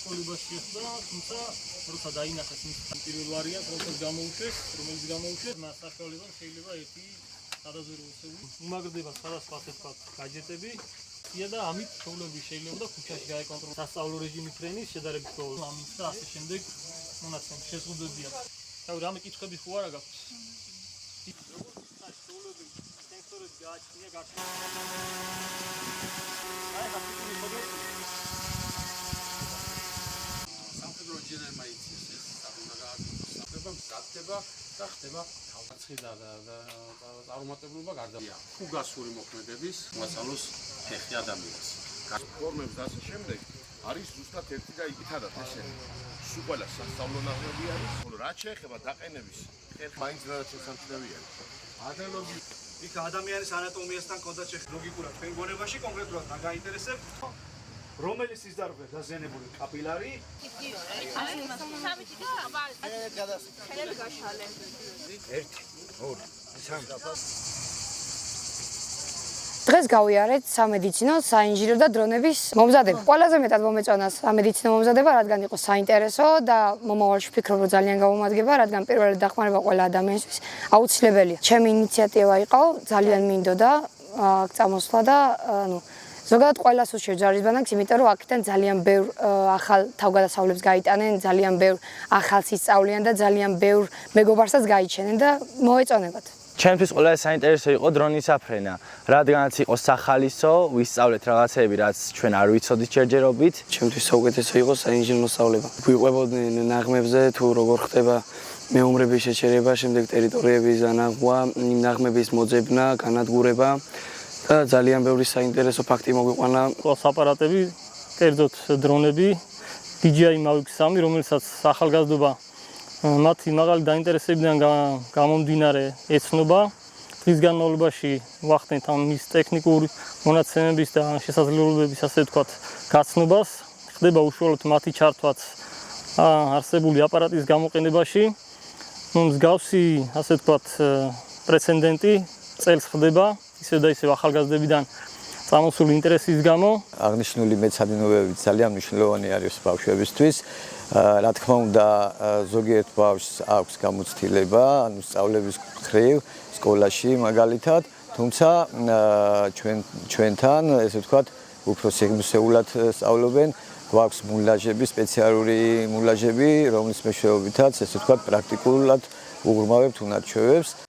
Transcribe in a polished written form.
საშუალებაში ხდა, თუმცა როცა დაინახეს მის პირველ ვარიანტს, რომელიც გამოუშვეს, მას საშუალება შეიძლება ერთი სადაზვერვო უმაგრდება სხვადასხვა ასე ვთქვათ გაჯეტები. და ამით ჩვეულებრივ შეიძლება და ქუჩაში გაეკონტროლოს სასწავლო რეჟიმი ფრენის შედარებით ბოლოს. ამით და ასე შემდეგ მონაცემ შეზღუდვებია. თავი რამე კითხვები ხო არა გაქვს? ჩვეულებრივ სენსორები გააჩნია გარშემო. აი ხაფიტი ხოდოს. სამხედრო ჯერმა იცის ეს საბუნაგა გზადდება და ხდება თავდაცხრა და წარუმატებლობა გარდამია. ფუგასური მოქმედების მასალოს ფეხი ადამიანს. ფორმებს და ასე შემდეგ არის ზუსტად ერთი და იქით არა ესე. სულ ყველა სასწავლო ნაღმები არის. რაც შეეხება დაყენების ხერხი მაინც რაც შესამჩნევია. ანალოგი იქ ადამიანის ანატომიასთან კონდა ლოგიკურად თქვენ გონებაში კონკრეტულად რა გაინტერესებთ? რომელი სიზარღვე დაზიანებული კაპილარი? დღეს გავიარეთ სამედიცინო, საინჟინრო და დრონების მომზადება. ყველაზე მეტად მომეწონა სამედიცინო მომზადება, რადგან იყო საინტერესო და მომავალში ვფიქრობ, რომ ძალიან გამომადგება, რადგან პირველად დახმარება ყველა ადამიანისთვის აუცილებელია. ჩემი ინიციატივა იყო, ძალიან მინდოდა აქ წამოსვლა და ზოგადად ყველას უშევ ჯარის ბანაკს, იმიტომ რომ აქედან ძალიან ბევრ ახალ თავგადასავლებს გაიტანენ, ძალიან ბევრ ახალს ისწავლიან და ძალიან ბევრ მეგობარსაც გაიჩენენ და მოეწონებათ. ჩემთვის ყველა საინტერესო იყო დრონის აფრენა, რადგანაც იყო სახალისო, ვისწავლეთ რაღაცეები, რაც ჩვენ არ ვიცოდით ჯერჯერობით. ჩემთვის საუკეთესო იყო საინჟინრო სწავლება. გვიყვებოდნენ ნაღმებზე თუ როგორ ხდება მეომრების შეჩერება, შემდეგ ტერიტორიების დანახვა, ნაღმების მოძებნა, განადგურება და ძალიან ბევრი საინტერესო ფაქტი მოგვიყვანა. ყავს აპარატები, კერძოდ დრონები, DJI Mavic 3, რომელსაც ახალგაზრდობა მათი მაღალი დაინტერესებიდან გამომდინარე ეცნობა. დღის განმავლობაში ვახდენთ ამ მის ტექნიკური მონაცემების და შესაძლებლობების ასე ვთქვათ გაცნობას. ხდება უშუალოდ მათი ჩართვაც არსებული აპარატის გამოყენებაში. მსგავსი ასე ვთქვათ პრეცედენტი წელს ხდება ისე და ისე ახალგაზრდებიდან წამოსული ინტერესის გამო. აღნიშნული მეცადინეობები ძალიან მნიშვნელოვანი არის ბავშვებისთვის. რა თქმა უნდა, ზოგიერთ ბავშვს აქვს გამოცდილება, ანუ სწავლების მხრივ სკოლაში მაგალითად, თუმცა ჩვენთან, ესე ვთქვათ, უფრო სიგნუსეულად სწავლობენ, გვაქვს მულაჟები, სპეციალური მულაჟები, რომლის მეშვეობითაც, ესე ვთქვათ, პრაქტიკულად უღრმავებთ უნარჩვევებს.